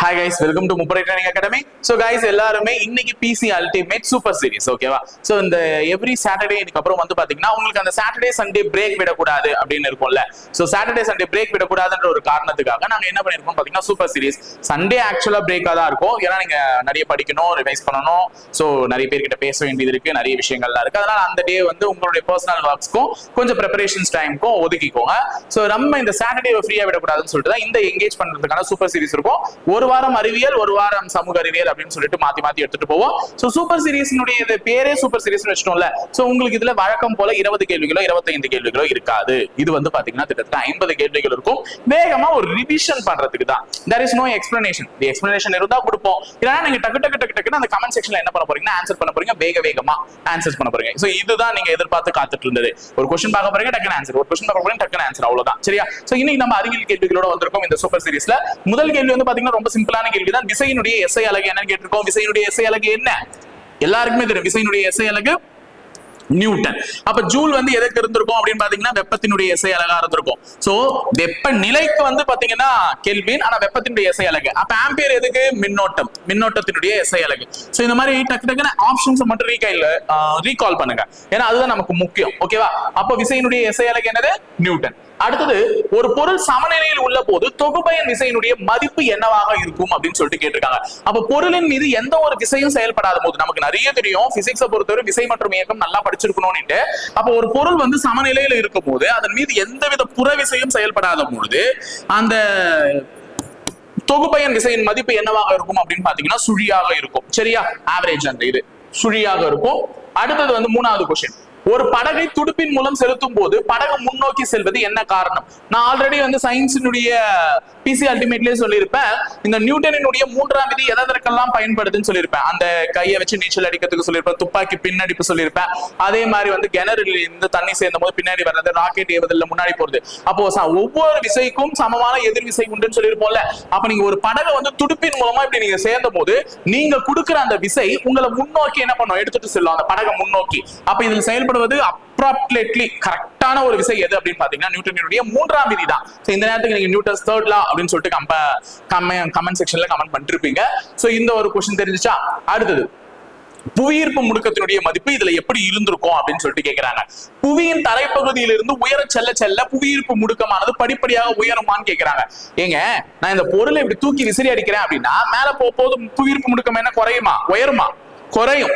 Hi guys, welcome to முப்படை training academy. So guys, எல்லாருமே இன்னைக்கு பிசி அல்டிமேட் சூப்பர் சீரிஸ், ஓகேவா? ஸோ இந்த எவ்ரி சாட்டர்டே இதுக்கப்புறம் வந்து பாத்தீங்கன்னா உங்களுக்கு அந்த சாட்டர்டே சண்டே பிரேக் விடக்கூடாது அப்படின்னு இருக்கும்ல. ஸோ சாட்டர்டே சண்டே பிரேக் விடக்கூடாதுன்ற ஒரு காரணத்துக்காக நாங்க என்ன பண்ணிருக்கோம் பாத்தீங்கன்னா சூப்பர் சீரிஸ். சண்டே ஆக்சுவலா பிரேக்கா தான் இருக்கும், ஏன்னா நீங்க நிறைய படிக்கணும், ரிவைஸ் பண்ணணும், ஸோ நிறைய பேர்கிட்ட பேச வேண்டியது இருக்கு, நிறைய விஷயங்கள்லாம் இருக்கு. அதனால அந்த டே வந்து உங்களுடைய பர்சனல் ஒர்க்ஸ்க்கும் கொஞ்சம் ப்ரிப்பரேஷன்ஸ் டைமுக்கும் ஒதுக்கிக்கோங்க. ஸோ நம்ம இந்த சாட்டர்டே ஃப்ரீயா விடக்கூடாதுன்னு சொல்லிட்டு தான் இந்த எங்கேஜ் பண்றதுக்கான சூப்பர் சீரிஸ் இருக்கும். ஒரு வாரம் அறிவியல், ஒரு வாரம் சமூக அறிவியல் அப்படின்னு சொல்லிட்டு மாத்தி மாத்தி எடுத்துட்டு போவோம். சோ சூப்பர் சீரிஸ்னுடைய பேரே சூப்பர் சீரிஸ் வச்சிட்டோம்ல. சோ உங்களுக்கு இதுல வழக்கம் போல 20 கேள்விகளோ 25 கேள்விகளோ இருக்காது. இது வந்து பாத்தீங்கன்னா கிட்டத்தட்ட 50 கேள்விகள் இருக்கும். வேகமா ஒரு ரிவிஷன் பண்றதுக்கு தான். There is no explanation. The explanation இருந்தா கொடுப்போம், இல்லனா நீங்க டக்கு அந்த கமெண்ட் செக்ஷன்ல என்ன பண்ண போறீங்கன்னா ஆன்சர் பண்ண போறீங்க, வேகமா ஆன்சர்ஸ் பண்ண போறீங்க. சோ இதுதான் நீங்க எதிர்பார்த்து காத்துட்டு இருந்தது. ஒரு क्वेश्चन பார்க்க போறீங்க, டக்குனு ஆன்சர், ஒரு क्वेश्चन பார்க்க போறீங்க, டக்குனு ஆன்சர், அவ்வளவுதான். சரியா? சோ இன்னைக்கு நம்ம அறிவியல் கேள்விகளோட வந்திருக்கோம் இந்த சூப்பர் சீரிஸ்ல. முதல் கேள்வி வந்து பாத்தீங்கன்னா ரொம்ப சிம்பிளான கேள்விதான். விசையினுடைய எஸ்ஐ அலகு என்னன்னு கேட்டிருக்கோம். விசையினுடைய எஸ்ஐ அலகு என்ன? எல்லாருக்குமே தெரியும். விசையினுடைய எஸ்ஐ அலகு நியூட்டன். அப்ப ஜூல் வந்து எதுக்கு இருந்திருக்கும் அப்படின்னு பாத்தீங்கன்னா வெப்பத்தினுடைய எஸ்ஐ அலகா இருந்திருக்கும். சோ வெப்ப நிலைக்கு வந்து பாத்தீங்கன்னா கெல்வின், ஆனா வெப்பத்தினுடைய எஸ்ஐ அலகு. அப்ப ஆம்பியர் எதுக்கு? மின்னோட்டம், மின்னோட்டத்தினுடைய எஸ்ஐ அலகு. சோ இந்த மாதிரி டக்குன்னு ஆப்ஷன்ஸ் மட்டும் ரீகால் பண்ணுங்க, ஏன்னா அதுதான் நமக்கு முக்கியம். ஓகேவா? அப்ப விசையினுடைய எஸ்ஐ அலகு என்னது? நியூட்டன். அடுத்தது, ஒரு பொருள் சமநிலையில் உள்ள போது தொகுபயன் விசையினுடைய மதிப்பு என்னவாக இருக்கும் அப்படின்னு சொல்லிட்டு கேட்டிருக்காங்க. அப்ப பொருளின் மீது எந்த ஒரு விசையும் செயல்படாத போது, நமக்கு நிறைய தெரியும் பிசிக்ஸை பொறுத்தவரை விசை மற்றும் இயக்கம் நல்லா படிச்சிருக்கணும்னு. அப்ப ஒரு பொருள் வந்து சமநிலையில் இருக்கும் போது அதன் மீது எந்தவித புற விசையும் செயல்படாத பொழுது அந்த தொகுபயன் விசையின் மதிப்பு என்னவாக இருக்கும் அப்படின்னு பாத்தீங்கன்னா சுழியாக இருக்கும். சரியா? ஆவரேஜ் அந்த இது சுழியாக இருக்கும். அடுத்தது வந்து மூணாவது क्वेश्चन. ஒரு படகை துடுப்பின் மூலம் செலுத்தும் போது படகு முன்னோக்கி செல்வது என்ன காரணம்? நான் ஆல்ரெடி வந்து சயின்ஸினுடைய பிசி அல்டிமேட்லயே சொல்லியிருப்பேன். இந்த நியூட்டனினுடைய மூன்றாம் விதி எதற்கெல்லாம் பயன்படுதுன்னு சொல்லியிருப்பேன். அந்த கையை வச்சு நீச்சல் அடிக்கிறதுக்கு சொல்லியிருப்பேன், துப்பாக்கி பின்னடிப்பு சொல்லியிருப்பேன். அதே மாதிரி வந்து கிணறுல இருந்து தண்ணி சேர்ந்த போது பின்னாடி வர்றது, ராக்கெட் ஏவதில் முன்னாடி போறது. அப்போ ஒவ்வொரு விசைக்கும் சமமான எதிர் விசை உண்டுன்னு சொல்லியிருப்போம்ல. அப்ப நீங்க ஒரு படகை வந்து துடுப்பின் மூலமா இப்படி நீங்க சேர்ந்த போது நீங்க கொடுக்குற அந்த விசை உங்களை முன்னோக்கி என்ன பண்ணும்? எடுத்துட்டு செல்லும் அந்த படகை முன்னோக்கி. அப்ப இதில் செயல்படுவது அப்ராப்ரியேட்லி கரெக்டான ஒரு விசை எது அப்படின்னு பாத்தீங்கன்னா நியூட்டனுடைய மூன்றாம் விதி தான். இந்த நேரத்துக்கு நீங்க நியூட்டன்ஸ் தேர்ட் லா அப்படின்னு சொல்லிட்டு கமெண்ட் செக்ஷன்ல கமெண்ட் பண்ணிருப்பீங்க. சோ இந்த ஒரு क्वेश्चन தெரிஞ்சுச்சா? அடுத்தது, புவியீர்ப்பு முடுக்கத்தினுடைய மதிப்பு இதுல எப்படி இருந்திருக்கும் அப்படின்னு சொல்லிட்டு கேக்குறாங்க. புவியின் தரைப்பகுதியிலிருந்து உயர செல்ல செல்ல புவியீர்ப்பு முடுக்கமானது படிப்படியாக உயருமான்னு கேக்குறாங்க. ஏங்க, நான் இந்த பொருளை இப்படி தூக்கி விசிறி அடிக்கிறேன் அப்படின்னா மேல போது புவியீர்ப்பு முடுக்கம் என்ன குறையுமா? உயருமா? குறையும்.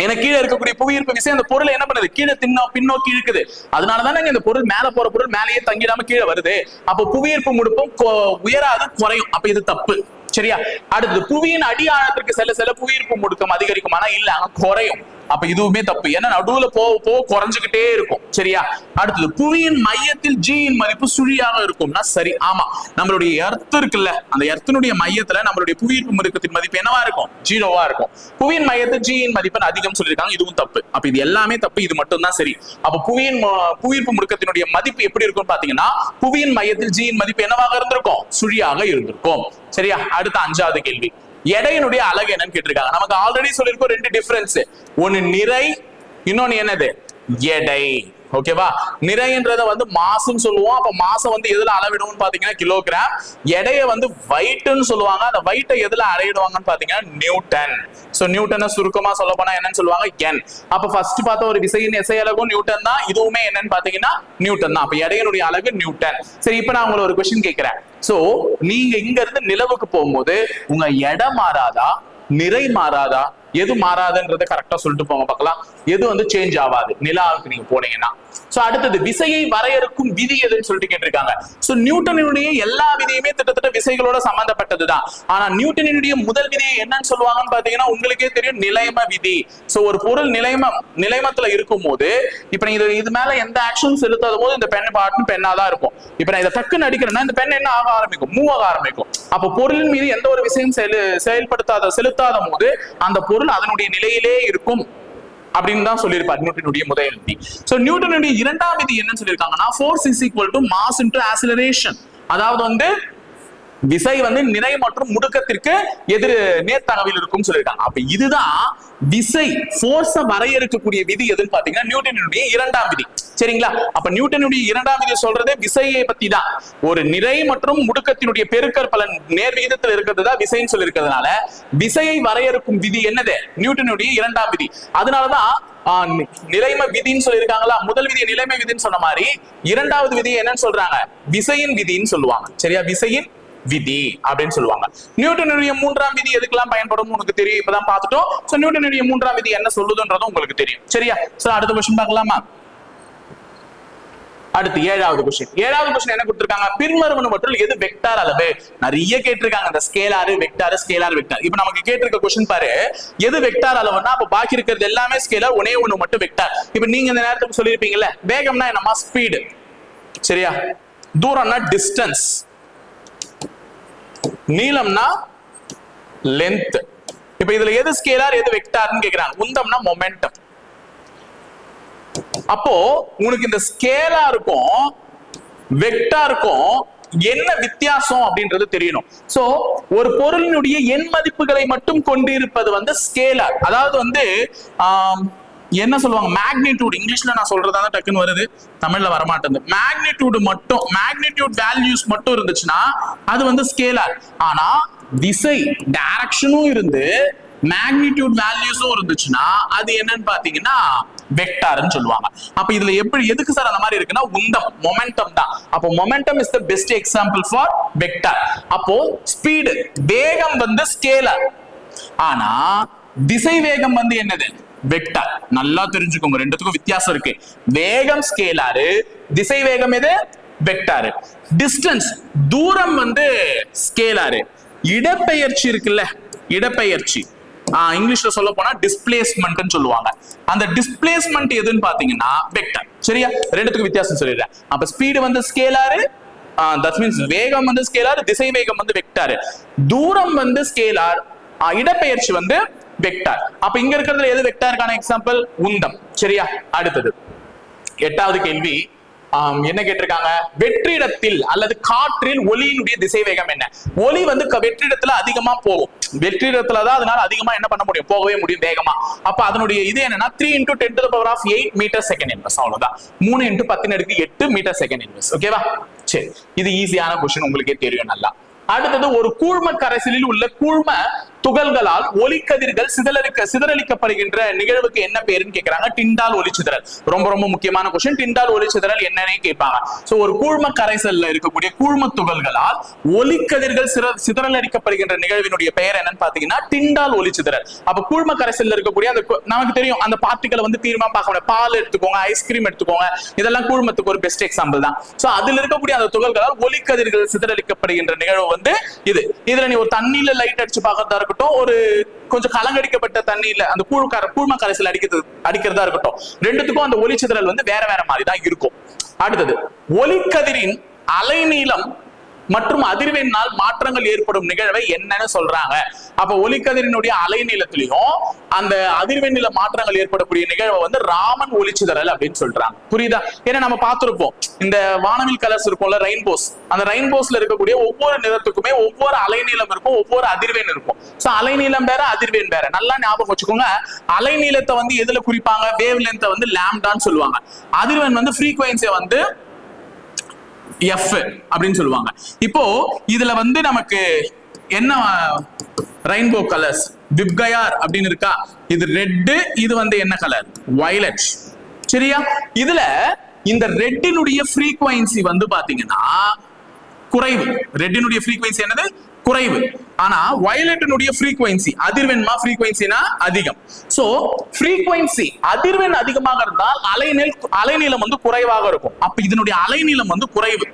ஏன்னா கீழே இருக்கக்கூடிய புவியீர்ப்பு விசை அந்த பொருளை என்ன பண்ணுது? கீழே பின்னோக்கி இழுக்குது. அதனாலதான் இந்த பொருள் மேல போற பொருள் மேலேயே தங்கிடாம கீழே வருது. அப்ப புவியீர்ப்பு முடுக்கம் உயராது, குறையும். அப்ப இது தப்பு. சரியா? அடுத்தது, புவியின் அடி ஆழத்திற்கு செல்ல செல்ல புவியீர்ப்பு முடுக்கம் அதிகரிக்குமானா இல்ல, அங்க குறையும். அப்ப இதுவுமே தப்பு. ஏன்னா நடுவுல போக குறைஞ்சுக்கிட்டே இருக்கும். சரியா? அடுத்தது, புவியின் மையத்தில் G இன் மதிப்பு சுழியாக இருக்கும்னா சரி. ஆமா, நம்மளுடைய எர்த் இருக்குல்ல, அந்த எர்த்தினுடைய மையத்துல நம்மளுடைய புவியீர்ப்பு முடுக்கத்தின் மதிப்பு என்னவா இருக்கும்? 0வா இருக்கும். புவியின் மையத்தில் G இன் மதிப்பு அதிகம் சொல்லியிருக்காங்க, இதுவும் தப்பு. அப்ப இது எல்லாமே தப்பு, இது மட்டும் தான் சரி. அப்ப புவியீர்ப்பு முடுக்கத்தினுடைய மதிப்பு எப்படி இருக்கும் பாத்தீங்கன்னா புவியின் மையத்தில் G இன் மதிப்பு என்னவாக இருந்திருக்கும்? சுழியாக இருந்திருக்கும். சரியா? அடுத்த அஞ்சாவது கேள்வி, எடையினுடைய அலகு என்னன்னு கேட்டிருக்காங்க. நமக்கு ஆல்ரெடி சொல்லிருக்கோம் ரெண்டு டிஃபரன்ஸ். ஒன்னு நிறை, இன்னொன்னு என்னது? எடை. ஓகேவா? நிறைன்றத வந்து மாசுன்னு சொல்லுவோம். அப்ப மாசம் வந்து எதுல அளவிடுவோம்னு பாத்தீங்கன்னா கிலோகிராம். எடையை வந்து வெயிட்னு சொல்லுவாங்க. அந்த வெயிட்டை எதுல அளவிடுவாங்கன்னு பாத்தீங்கன்னா நியூட்டன். சோ நியூட்டனை சுருக்கமா சொல்ல போனா என்னன்னு சொல்லுவாங்க? என். அப்ப ஃபர்ஸ்ட் பார்த்த ஒரு விசையின் எஸ்ஐ அலகும் நியூட்டன் தான், இதுவுமே என்னன்னு பாத்தீங்கன்னா நியூட்டன் தான். அப்ப எடையினுடைய அலகு நியூட்டன். சரி, இப்ப நான் உங்களை ஒரு क्वेश्चन கேட்கிறேன். சோ நீங்க இங்க இருந்து நிலவுக்கு போகும்போது உங்க எடை மாறாதா, நிறை மாறாதா, எது மாறாதுன்றதை கரெக்டா சொல்லிட்டு போங்க பார்க்கலாம். எது வந்து சேஞ்ச் ஆகாது நிலாவுக்கு நீங்க போனீங்கன்னா. சோ அடுத்தது, விசையை வரையறுக்கும் விதி எதுன்னு சொல்லிட்டு கேட்டிருக்காங்க. சோ நியூட்டனுடைய எல்லா விதியுமே கிட்டத்தட்ட விசைகளோட சம்பந்தப்பட்டதுதான். ஆனா நியூட்டனுடைய முதல் விதியை என்னன்னு சொல்லுவாங்கன்னு பாத்தீங்கன்னா உங்களுக்கே தெரியும், நிலைம விதி. சோ ஒரு பொருள் நிலைமத்துல இருக்கும் போது இப்ப நீங்க இது மேல எந்த ஆக்ஷன் செலுத்தாத போது இந்த பென் பாட்டு பெண்ணா தான் இருக்கும். இப்ப நான் இதை டக்குன்னு அடிக்கிறேன்னா இந்த பெண் என்ன ஆக ஆரம்பிக்கும்? மூவ் ஆக ஆரம்பிக்கும். அப்ப பொருளின் மீது எந்த ஒரு விஷயம் செலுத்தாத போது அந்த பொருள் அதனுடைய நிலையிலே இருக்கும் அப்படின்னு தான் சொல்லியிருப்பார் நியூட்டனுடைய முதல் விதி. சோ நியூட்டனுடைய இரண்டாம் விதி என்னன்னு சொல்லியிருக்காங்கன்னா force is equal to mass into acceleration. அதாவது வந்து விசை வந்து நிறை மற்றும் முடுக்கத்திற்கு நேர்த்தகவில் இருக்கும் சொல்லியிருக்காங்க. அப்ப இதுதான் விசை, ஃபோர்ஸை வரையறுக்கக்கூடிய விதி எதுன்னு பாத்தீங்கன்னா நியூட்டனுடைய இரண்டாம் விதி. சரிங்களா? அப்ப நியூட்டனுடைய இரண்டாம் விதி சொல்றதே விசையை பத்தி தான். ஒரு நிறை மற்றும் முடுக்கத்தினுடைய பெருக்கற் பலன் நேர் விகிதத்தில் இருக்கிறது தான் விசைன்னு சொல்லி இருக்கிறதுனால விசையை வரையறுக்கும் விதி என்னது? நியூட்டனுடைய இரண்டாம் விதி. அதனாலதான் நிலைமை விதின்னு சொல்லியிருக்காங்களா, முதல் விதியை நிலைமை விதின்னு சொன்ன மாதிரி இரண்டாவது விதியை என்னன்னு சொல்றாங்க? விசையின் விதின்னு சொல்லுவாங்க. சரியா? விசையின் விதி அப்படின்னு சொல்லுவாங்க. நியூட்டனுடைய மூன்றாம் விதி எதுக்கெல்லாம் பயன்படும் உனக்கு தெரியும், இப்பதான் பார்த்துட்டோம். சோ நியூட்டனுடைய மூன்றாம் விதி என்ன சொல்லுதுன்றதும் உங்களுக்கு தெரியும். சரியா? சோ அடுத்த क्वेश्चन பார்க்கலாமா? அடுத்து ஏழாவது क्वेश्चन. ஏழாவது क्वेश्चन என்ன கொடுத்திருக்காங்க? பின்வருவனவற்றுள் எது வெக்டார் அளவு? நிறைய கேட்டிருக்காங்க, இந்த ஸ்கேலார், வெக்டார், ஸ்கேலார், வெக்டார். இப்போ நமக்கு கேட்டிருக்க क्वेश्चन பாரு, எது வெக்டார் அளவுன்னா அப்ப பாக்கி இருக்கிறது எல்லாமே ஸ்கேலார், ஒண்ணே ஒண்ணு மட்டும் வெக்டார். இப்போ நீங்க இந்த நேரத்துக்கு சொல்லிருப்பீங்கல்ல, வேகம்னா என்னமா? ஸ்பீடு. சரியா? தூரம்னா டிஸ்டன்ஸ், நீளம்னா லென்த். இப்ப இதுல எது ஸ்கேலார் எது வெக்டார்னு கேக்குறாங்க. உந்தம்னா மொமெண்டம். அப்போ உனக்கு இந்த ஸ்கேலாருக்கும் வெக்டாருக்கும் என்ன வித்தியாசம் அப்படின்றது தெரியணும். சோ ஒரு பொருளினுடைய எண் மதிப்புகளை மட்டும் கொண்டிருப்பது வந்து ஸ்கேலார். அதாவது வந்து என்ன சொல்லுவாங்க? மேக்னிடியூட். இங்கிலீஷ்ல நான் சொல்றதா டக்குன்னு வருது, தமிழ்ல வரமாட்டேங்குது. மேக்னிடியூட் மட்டும், மேக்னிடியூட் வேல்யூஸ் மட்டும் இருந்துச்சுன்னா அது வந்து ஸ்கேலார். ஆனா திசை டைரக்ஷனும் இருந்து மேக்னிடியூட் வேல்யூஸும் இருந்துச்சுன்னா அது என்னன்னு பாத்தீங்கன்னா வெக்டார்னு சொல்லுவாங்க. அப்ப இதுல எப்படி எதுக்கு சார் அந்த மாதிரி இருக்குன்னா உந்தம், மொமெண்டம் தான். அப்போ momentum is the best example for vector. அப்போ ஸ்பீடு, வேகம் வந்து ஸ்கேலார். ஆனா திசை வேகம் வந்து என்னது? வெக்டார். நல்லா தெரிஞ்சுக்கோங்க, ரெண்டுத்துக்கும் வித்தியாசம் இருக்கு. வேகம் ஸ்கேலாரு, திசை வேகம் எது? வெக்டாரு. டிஸ்டன்ஸ், தூரம் வந்து ஸ்கேலாரு. இடப்பெயர்ச்சி இருக்குல்ல, இடப்பெயர்ச்சி இங்கிலீஷ்ல சொல்ல போனா டிஸ்பிளேஸ்மென்ட்னு சொல்லுவாங்க. அந்த டிஸ்பிளேஸ்மென்ட் எதுன்னு பாத்தீங்கன்னா வெக்டார். சரியா? ரெண்டுத்துக்கும் வித்தியாசம் சொல்லிடுறேன். அப்ப ஸ்பீடு வந்து ஸ்கேலாரு, தட் மீன்ஸ் வேகம் வந்து ஸ்கேலார், திசை வேகம் வந்து வெக்டார். தூரம் வந்து ஸ்கேலார், இடப்பெயர்ச்சி வந்து வெக்டார். அப்ப இங்க இருக்கிறதுல எது வெக்டாருக்கான எக்ஸாம்பிள்? உந்தம். சரியா? அடுத்தது எட்டாவது கேள்வி என்ன கேட்டிருக்காங்க? வெற்றிடத்தில் அல்லது காற்றில் ஒலியினுடைய திசை வேகம் என்ன? ஒலி வந்து வெற்றிடத்துல அதிகமா போகும். வெற்றிடத்துலதான் அதனால அதிகமா என்ன பண்ண முடியும்? போகவே முடியும் வேகமா. அப்ப அதனுடைய இது என்னன்னா 3 × 10⁸ மீட்டர் செகண்ட் இன்வெர்ஸ். அவ்வளவுதான். 3 × 10⁸ மீட்டர் செகண்ட் இன்வெர்ஸ். ஓகேவா? சரி, இது ஈஸியான क्वेश्चन, உங்களுக்கே தெரியும் நல்லா. அடுத்தது ஒரு கூழ்ம கரைசலில் உள்ள கூழ்ம துகள்களால் ஒளிக்கதிர்கள் சிதறடிக்கப்படுகின்ற நிகழ்வுக்கு என்ன பேருன்னு கேக்குறாங்க. டிண்டால் ஒளிச்சிதறல். ரொம்ப ரொம்ப முக்கியமான क्वेश्चन. டிண்டால் ஒளிச்சிதறல் என்னன்னு கேட்பாங்க. சோ ஒரு கூழ்ம கரைசல்ல இருக்கக்கூடிய கூழ்ம துகள்களால் ஒளிக்கதிர்கள் சிதறடிக்கப்படுகின்ற நிகழ்வினுடைய பெயர் என்னன்னு பாத்தீங்கன்னா டிண்டால் ஒளிச்சிதறல். அப்ப கூழ்ம கரைசல்ல இருக்கக்கூடிய அந்த நமக்கு தெரியும் அந்த பார்ட்டிகளை வந்து தீர்மா பார்க்க முடியும். பால் எடுத்துக்கோங்க, ஐஸ்கிரீம் எடுத்துக்கோங்க, இதெல்லாம் கூழ்மத்துக்கு ஒரு பெஸ்ட் எக்ஸாம்பிள் தான். சோ அதுல இருக்கக்கூடிய அந்த துகள்களால் ஒளிக்கதிர்கள் சிதறடிக்கப்படுகின்ற நிகழ்வு வந்து இது. இதுல நீ ஒரு தண்ணியில லைட் அடிச்சு பார்க்கறதா இருக்கட்டும், ஒரு கொஞ்சம் கலங்கடிக்கப்பட்ட தண்ணியில அந்த கூழ்ம கரைசல் அடிக்கிறதா இருக்கட்டும், ரெண்டுத்துக்கும் அந்த ஒளிச்சிதறல் வந்து வேற வேற மாதிரி தான் இருக்கும். அடுத்தது ஒளிக்கதிரின் அலைநீளம் மற்றும் அதிர்வெண்ணால் மாற்றங்கள் ஏற்படும் நிகழ்வை என்னன்னு சொல்றாங்க. அப்ப ஒளிக்கதிரினுடைய அலைநீளத்திலையும் அந்த அதிர்வெண்ணில மாற்றங்கள் ஏற்படக்கூடிய நிகழ்வை வந்து ராமன் ஒளிச்சிதறல் அப்படின்னு சொல்றாங்க. புரியுதா? ஏன்னா நம்ம பார்த்திருப்போம் இந்த வானவில் கலர்ஸ் இருக்கும்ல, ரெயின்போஸ். அந்த ரெயின்போஸ்ல இருக்கக்கூடிய ஒவ்வொரு நிறத்துக்குமே ஒவ்வொரு அலைநீளம் இருக்கும், ஒவ்வொரு அதிர்வெண் இருக்கும். சோ அலைநீளம் வேற, அதிர்வெண் வேற. நல்லா ஞாபகம் வச்சுக்கோங்க. அலைநீளத்தை வந்து எதுல குறிப்பாங்க? வேவ் லென்த்தை வந்து லாம்டான்னு சொல்லுவாங்க. அதிர்வெண் வந்து ஃப்ரீக்வென்சியை வந்து F அப்படின்னு சொல்லுவாங்க. இப்போ இதுல வந்து நமக்கு என்ன ரெயின்போ கலர்ஸ், விப்கயார் அப்படின்னு இருக்கா, இது ரெட், இது வந்து என்ன கலர்? வயலட். சரியா? இதுல இந்த ரெட்டினுடைய ஃப்ரீக்வென்சி வந்து பாத்தீங்கன்னா குறைவு. ரெட்டினுடைய ஃப்ரீக்வென்சி என்னது? குறைவு. ஆனா வயலட்டினுடைய ஃப்ரீக்வென்சி, அதிர்வெண்மா ஃப்ரீக்வென்சினா அதிகம். சோ ஃப்ரீக்வென்சி அதிர்வெண் அதிகமாக இருந்தால் அலைநீளம் வந்து குறைவாக இருக்கும். அப்ப இதனுடைய அலைநீளம் வந்து குறைவு.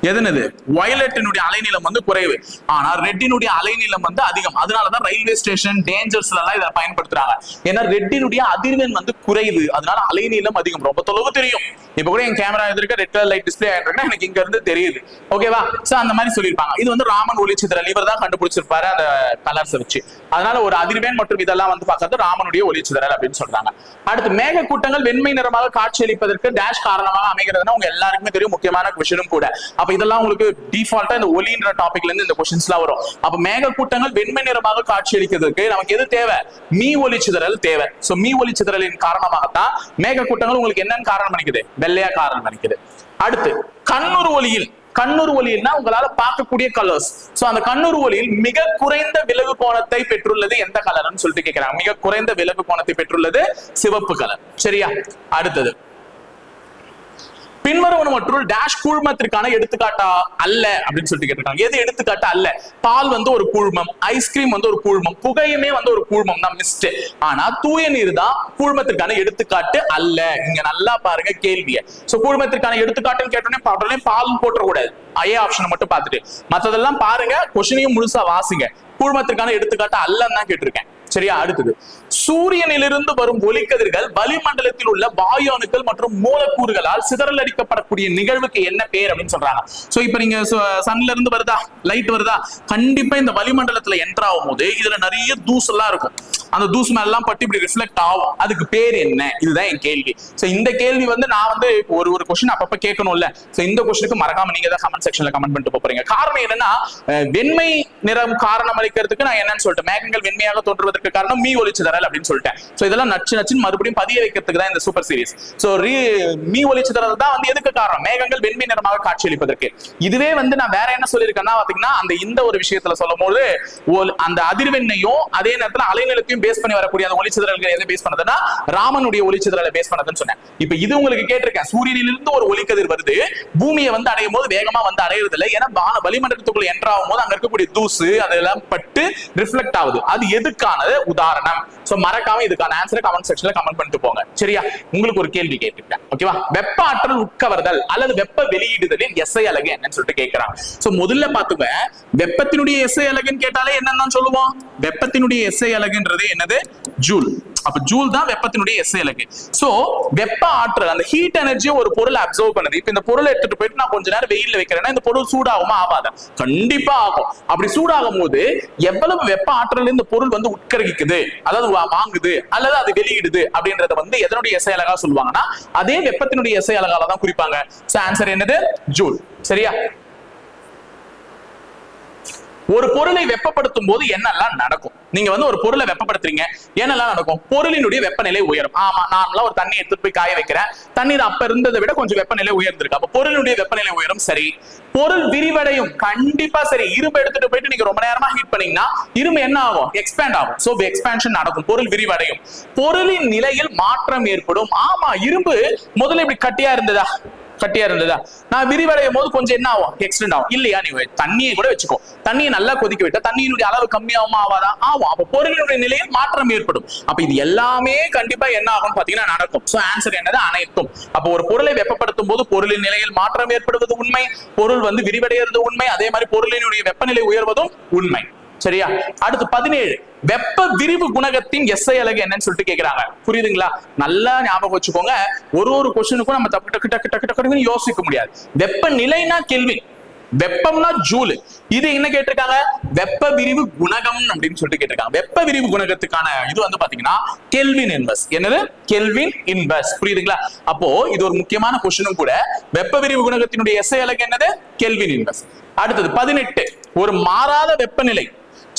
எதுனது? வயலட்டினுடைய அலைநீளம் வந்து குறைவு. ஆனா ரெட்டினுடைய அலைநீளம் வந்து அதிகம். அதனாலதான் ரயில்வே ஸ்டேஷன், டேஞ்சர்ஸ்ல எல்லாம் இதை பயன்படுத்துறாங்க. ஏன்னா ரெட்டினுடைய அதிர்வெண் வந்து குறைவு, அதனால அலைநீளம் அதிகம். ரொம்ப தொலைவு தெரியும். இப்ப கூட என் கேமரா எதிர்க்க ரெட் கலர் லைட் டிஸ்பிளே ஆயிட்டு எனக்கு இங்க இருந்து தெரியுது. ஓகேவா? சோ அந்த மாதிரி சொல்லிருப்பாங்க. இது வந்து ராமன் ஒளிச்சிதறல். இவர் தான் கண்டுபிடிச்சிருப்பாரு அந்த கலர்ஸ் வச்சு. அதனால ஒரு அதிர்வெண் மற்றும் இதெல்லாம் வந்து பார்க்கறது ராமனுடைய ஒளிச்சிதறல் அப்படின்னு சொல்றாங்க. அடுத்து மேக கூட்டங்கள் வெண்மை நிறமாக காட்சியளிப்பதற்கு டேஷ் காரணமாக அமைகிறதுனா உங்க எல்லாருக்குமே தெரியும், முக்கியமான விஷயம் கூட. அப்ப அப்ப இதெல்லாம் உங்களுக்கு டிஃபால்ட்டா இந்த ஒலின்ற டாபிக்ல இருந்து இந்த கொஸ்டின்ஸ்லாம் வரும். அப்ப மேகக்கூட்டங்கள் வெண்மை நிறமாக காட்சியளிக்கிறதுக்கு நமக்கு எது தேவை? மீ ஒளி சிதறல் தேவை. சோ மீ ஒளி சிதறலின் காரணமாகத்தான் மேகக்கூட்டங்கள் உங்களுக்கு என்னன்னு காரணம் பண்ணிக்குது? வெள்ளையா காரணம் பண்ணிக்குது. அடுத்து கண்ணுறு ஒளியில், கண்ணுறு ஒளியில்னா உங்களால பார்க்கக்கூடிய கலர்ஸ். சோ அந்த கண்ணுறு ஒளியில் மிக குறைந்த விலகு கோணத்தை பெற்றுள்ளது எந்த கலர்னு சொல்லிட்டு கேட்கிறாங்க. மிக குறைந்த விலகு கோணத்தை பெற்றுள்ளது சிவப்பு கலர். சரியா? அடுத்தது பின்வருவனவற்றுள் டேஷ் கூழ்மத்திற்கான எடுத்துக்காட்டா அல்ல அப்படின்னு சொல்லிட்டு கேட்டிருக்காங்க. எது எடுத்துக்காட்டு அல்ல? பால் வந்து ஒரு கூழ்மம், ஐஸ்கிரீம் வந்து ஒரு கூழ்மம், புகையுமே வந்து ஒரு கூழ்மம் தான் மிஸ்ட். ஆனா தூய நீர் தான் கூழ்மத்திற்கான எடுத்துக்காட்டு அல்ல. இங்க நல்லா பாருங்க கேள்வியை. சோ கூழ்மத்திற்கான எடுத்துக்காட்டுன்னு கேட்டோன்னே பால் போட்டக்கூடாது. ஐஏ ஆப்ஷனை மட்டும் பார்த்துட்டு மத்ததெல்லாம் பாருங்க, கொஸ்டினையும் முழுசா வாசிங்க. கூழ்மத்திற்கான எடுத்துக்காட்டு அல்லன்னு தான் கேட்டிருக்கேன். சரியா? அடுத்தது சூரியனிலிருந்து வரும் ஒளிக்கதிர்கள் வளிமண்டலத்தில் உள்ள வாயு அணுக்கள் மற்றும் மூலக்கூறுகளால் சிதறல் அடிக்கப்படக்கூடிய நிகழ்வுக்கு என்ன பேர் அப்படின்னு சொல்றாங்க. சோ இப்ப நீங்க சன்ல இருந்து வருதா, லைட் வருதா, கண்டிப்பா இந்த வளிமண்டலத்துல என்டர் ஆகும் போது இதுல நிறைய தூசு எல்லாம் இருக்கும். அந்த தூசு மேல எல்லாம் பட்டு இப்படி ரிஃப்ளெக்ட் ஆகும். அதுக்கு பேர் என்ன? இதுதான் என் கேள்வி. சோ இந்த கேள்வி வந்து நான் வந்து ஒரு கொஸ்டின் அப்பப்ப கேட்கணும்ல. சோ இந்த கொஸ்டினுக்கு மறக்காம நீங்க தான் கமெண்ட் செக்ஷன்ல கமெண்ட் பண்ணிட்டு போறீங்க. காரணம் என்னன்னா, வெண்மை நிறம் காரணம் அளிக்கிறதுக்கு நான் என்னன்னு சொல்லிட்டேன். மேகங்கள் வெண்மையாக தோன்றுவதற்கு காரணம் மீ ஒளிச்சிதறல் அப்படின்னு சொல்லிட்டேன். சோ இதெல்லாம் நச்சுன்னு மறுபடியும் பதிய வைக்கிறதுக்கு தான் இந்த சூப்பர் சீரிஸ். சோ மீ ஒளிச்சிதறல் தான் வந்து எதுக்கு காரணம்? மேகங்கள் வெண்மை நிறமாக காட்சியளிப்பதற்கு. இதுவே வந்து நான் வேற என்ன சொல்லியிருக்கேன்னா பாத்தீங்கன்னா, அந்த இந்த ஒரு விஷயத்துல சொல்லும் போது அந்த அதிர்வெண்ணையும் அதே நேரத்துல அலைநிலத்தையும் பேஸ் பண்ணி வரக்கூடிய அந்த ஒளிச்சிதறல்கள் எதை பேஸ் பண்ணதுன்னா ராமனுடைய ஒளிச்சிதறலை பேஸ் பண்ணதுன்னு சொன்னேன். இப்ப இது உங்களுக்கு கேட்டிருக்கேன். சூரியனிலிருந்து ஒரு ஒளிக்கதிர் வருது, பூமியை வந்து அடையும் போது வேகமா வந்து அடையிறது இல்லை. ஏன்னா வளிமண்டலத்துக்குள்ள என்டர் ஆகும் போது அங்க இருக்கக்கூடிய தூசு அதெல்லாம் பட்டு ரிஃப்ளெக்ட் ஆகுது. அது எதுக்கானது உதாரணம். சோ மறக்காம இதுக்கான ஆன்சரை கமெண்ட் செக்ஷன்ல கமெண்ட் பண்ணிட்டு போங்க. சரியா? உங்களுக்கு ஒரு கேள்வி கேட்டிருக்கேன். ஓகேவா? வெப்ப ஆற்றல் உட்கவர்தல் அல்லது வெப்ப வெளியீடுதலின் எஸ்ஐ அலகு என்னன்னு சொல்லிட்டு கேட்கிறாங்க. சோ முதல்ல பாத்துங்க, வெப்பத்தினுடைய எஸ்ஐ அலகுன்னு கேட்டாலே என்னன்னு சொல்லுவோம்? வெப்பத்தினுடைய எஸ்ஐ அலகுன்றது என்னது? ஜூல். அப்ப ஜூல் தான் வெப்பத்தினுடைய எஸ்ஐ அலகு. சோ வெப்ப ஆற்றல், அந்த ஹீட் எனர்ஜியை ஒரு பொருள் அப்சர்வ் பண்ணுது. இப்ப இந்த பொருளை எடுத்துட்டு போயிட்டு நான் கொஞ்ச நேரம் வெயில்ல வைக்கிறேன்னா இந்த பொருள் சூடாகுமா? ஆகாதா? கண்டிப்பா ஆகும். அப்படி சூடாகும் போது எவ்வளவு வெப்ப ஆற்றல் இந்த பொருள் வந்து உட்கரிக்குது, அதாவது வாங்குது அல்லது அது வெளியிடுது அப்படின்றத வந்து எதனுடைய எஸ்ஐ அலகா சொல்லுவாங்கன்னா அதே வெப்பத்தினுடைய எஸ்ஐ அலகால தான் குறிப்பாங்க. சோ ஆன்சர் என்னது? ஜூல். சரியா? ஒரு பொருளை வெப்பப்படுத்தும் போது என்னெல்லாம் நடக்கும்? நீங்க வந்து ஒரு பொருளை வெப்பப்படுத்துறீங்க, என்னெல்லாம் நடக்கும்? பொருளினுடைய வெப்பநிலை உயரும். ஆமா, நார்மலா ஒரு தண்ணி எடுத்துட்டு போய் காய வைக்கிறேன், தண்ணீர் அப்ப இருந்ததை விட கொஞ்சம் வெப்பநிலை உயர்ந்திருக்கு. அப்ப பொருளினுடைய வெப்பநிலை உயரும். சரி. பொருள் விரிவடையும். கண்டிப்பா சரி. இரும்பு எடுத்துட்டு போயிட்டு நீங்க ரொம்ப நேரமா ஹீட் பண்ணீங்கன்னா இரும்பு என்ன ஆகும்? எக்ஸ்பேண்ட் ஆகும். சோ எக்ஸ்பான்ஷன் நடக்கும், பொருள் விரிவடையும். பொருளின் நிலையில் மாற்றம் ஏற்படும். ஆமா, இரும்பு முதல்ல இப்படி கட்டியா இருந்ததா, நான் விரிவடையும் போது கொஞ்சம் என்ன ஆகும்? எக்ஸ்டெண்ட் ஆகும். இல்லையா? நீ தண்ணியை கூட வச்சுக்கோ, தண்ணியை நல்லா கொதிக்க விட்டா தண்ணியினுடைய அளவு கம்மியாகுமா? ஆவாதா? ஆகும். அப்ப பொருளினுடைய நிலையில் மாற்றம் ஏற்படும். அப்ப இது எல்லாமே கண்டிப்பா என்ன ஆகும் பாத்தீங்கன்னா நடக்கும். சோ ஆன்சர் என்னது? அனைத்தும். அப்ப ஒரு பொருளை வெப்பப்படுத்தும் போது பொருளின் நிலையில் மாற்றம் ஏற்படுவது உண்மை, பொருள் வந்து விரிவடைகிறது உண்மை, அதே மாதிரி பொருளினுடைய வெப்பநிலை உயர்வதும் உண்மை. சரியா? அடுத்து 17, வெப்ப விரிவு குணகத்தின் எஸ்ஐ அலகு என்னன்னு சொல்லிட்டு கேக்குறாங்க. புரியுதுங்களா? நல்லா ஞாபகம் வச்சுக்கோங்க. ஒரு கொஸ்டினுக்கும் நம்ம டக்கு யோசிக்க முடியாது. வெப்ப நிலைனா கெல்வின், வெப்பம்னா ஜூல். இது என்ன கேட்டிருக்காங்க? வெப்ப விரிவு குணகம் அப்படின்னு சொல்லிட்டு கேட்டிருக்காங்க. வெப்ப விரிவு குணகத்துக்கான இது வந்து பாத்தீங்கன்னா கெல்வின் இன்வெர்ஸ். என்னது? Kelvin inverse. புரியுதுங்களா? அப்போ இது ஒரு முக்கியமான கொஸ்டினும் கூட. வெப்ப விரிவு குணகத்தினுடைய எஸ்ஐ அலகு என்னது? Kelvin inverse. அடுத்தது 18, ஒரு மாறாத வெப்பநிலை.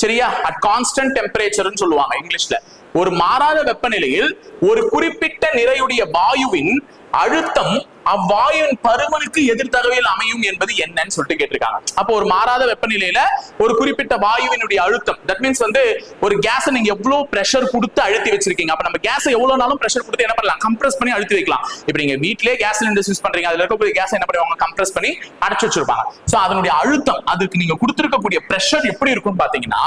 சரியா? அட் கான்ஸ்டன்ட் டெம்பரேச்சர்னு சொல்லுவாங்க இங்கிலீஷ்ல. ஒரு மாறாத வெப்பநிலையில் ஒரு குறிப்பிட்ட நிறையுடைய வாயுவின் அழுத்தம் அவ்வாயுவின் பருமனுக்கு எதிர்த்தகவையில் அமையும் என்பது என்னன்னு சொல்லிட்டு கேட்டிருக்காங்க. அப்போ ஒரு மாறாத வெப்பநிலையில ஒரு குறிப்பிட்ட வாயுவினுடைய அழுத்தம், தட் மீன்ஸ் வந்து ஒரு கேஸை நீங்க எவ்வளவு பிரஷர் கொடுத்து அழுத்தி வச்சிருக்கீங்க. அப்ப நம்ம கேஸை எவ்வளவு நாளும் பிரஷர் கொடுத்து என்ன பண்ணலாம்? கம்ப்ரஸ் பண்ணி அழுத்தி வைக்கலாம். இப்ப நீங்க வீட்டிலேயே கேஸ் சிலிண்டர் யூஸ் பண்றீங்க, அதுல இருக்கக்கூடிய கேஸ் என்ன பண்ணுவாங்க? கம்ப்ரஸ் பண்ணி அடைச்சு வச்சிருப்பாங்க. சோ அதனுடைய அழுத்தம், அதுக்கு நீங்க கொடுத்திருக்கக்கூடிய பிரஷர் எப்படி இருக்கும்னு பாத்தீங்கன்னா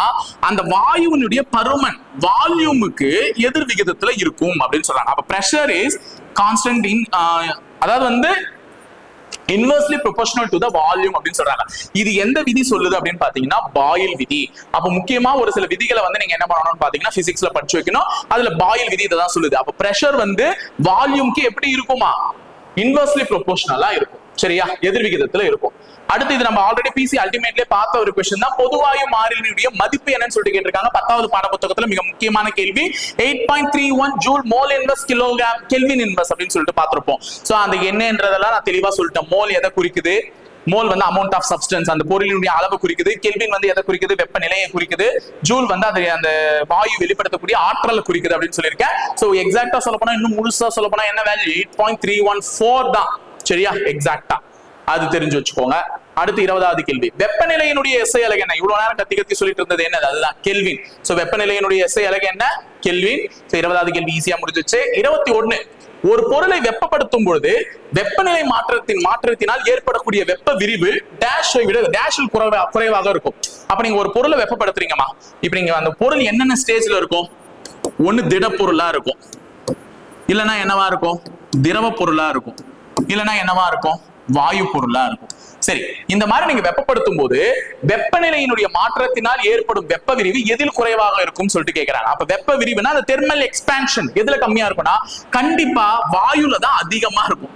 அந்த வாயுவினுடைய பருமன் வால்யூமுக்கு எதிர் விகிதத்துல இருக்கும் அப்படின்னு சொல்றாங்க. அப்ப பிரஷர் இஸ் கான்ஸ்டன்ட் இன், அதாவது வந்து inversely proportional to the volume அப்படின்னு சொல்றாங்க. இது எந்த விதி சொல்லுது அப்படின்னு பாத்தீங்கன்னா பாயில் விதி. அப்ப முக்கியமா ஒரு சில விதிகளை வந்து நீங்க என்ன பண்ணணும்னு பாத்தீங்கன்னா பிசிக்ஸ்ல படிச்சு வைக்கணும். அதுல பாயில் விதி இதான் சொல்லுது. அப்ப பிரஷர் வந்து வால்யூம்க்கு எப்படி இருக்குமா? இன்வெர்ஸ்லி ப்ரொபோர்ஷனலா இருக்கும். சரியா? எதிர் விகிதத்துல இருக்கும். அடுத்து இது நம்ம ஆல்ரெடி பிசி அல்டிமேட்லயே பார்த்த ஒரு क्वेश्चन தான். பொதுவாயு மாறிலினுடைய மதிப்பு என்னன்னு சொல்லிட்டு கேட்டிருக்காங்க. 10வது பாட புத்தகத்துல மிக முக்கியமான கேள்வி. 8.31 joule mole inverse kilogram kelvin inverse அப்படின்னு சொல்லிட்டு பார்த்திருப்போம். சோ அந்த என்னன்றதெல்லாம் நான் தெளிவா சொல்லிட்டேன். மோல் எதை குறிக்குது? மோல் வந்து அமௌண்ட் ஆஃப் சப்ஸ்டன்ஸ், அந்த பொருளினுடைய அளவு குறிக்குது. கெல்வின் வந்து எதை குறிக்குது? வெப்பநிலையை குறிக்குது. ஜூல் வந்து அது அந்த வாயு வெளிப்படுத்தக்கூடிய ஆற்றலை குறிக்குது அப்படின்னு சொல்லியிருக்கேன். சோ எக்ஸாக்டா சொல்ல போனா, இன்னும் முழுசா சொல்ல போனா என்ன வேல்யூ? 8.314 தான். சரியா? எக்ஸாக்டா அது தெரிஞ்சு வச்சுக்கோங்க. அடுத்து 20வது கேள்வி, வெப்பநிலையினுடைய எஸ்ஐ அலகு என்ன? இவ்வளவு நேரம் கத்தி கத்தி சொல்லிட்டு இருந்தது என்னது? அதுதான் கெல்வின். சோ வெப்பநிலையினுடைய எஸ்ஐ அலகு என்ன? கெல்வின். சோ 20வது கேள்வி ஈஸியா முடிஞ்சிச்சு. 21, ஒரு பொருளை வெப்பப்படுத்தும் பொழுது வெப்பநிலை மாற்றத்தினால் ஏற்படக்கூடிய வெப்ப விரிவு டேஷை விட டேஷில் குறைவாக இருக்கும். அப்ப நீங்க ஒரு பொருளை வெப்பப்படுத்துறீங்கம்மா, இப்ப நீங்க அந்த பொருள் என்னென்ன ஸ்டேஜ்ல இருக்கும்? ஒண்ணு திட பொருளா இருக்கும், இல்லைன்னா என்னவா இருக்கும்? திரவ பொருளா இருக்கும், இல்லைன்னா என்னவா இருக்கும்? வாயு பொருளா இருக்கும். சரி, இந்த மாதிரி நீங்க வெப்பப்படுத்தும் போது வெப்பநிலையினுடைய மாற்றத்தினால் ஏற்படும் வெப்ப விரிவு எதில் குறைவாக இருக்கும் சொல்லிட்டு கேட்கிறாங்க. அப்ப வெப்ப விரிவுனா அந்த தெர்மல் எக்ஸ்பான்ஷன் எதுல கம்மியா இருக்கும்னா கண்டிப்பா வாயுல தான் அதிகமா இருக்கும்.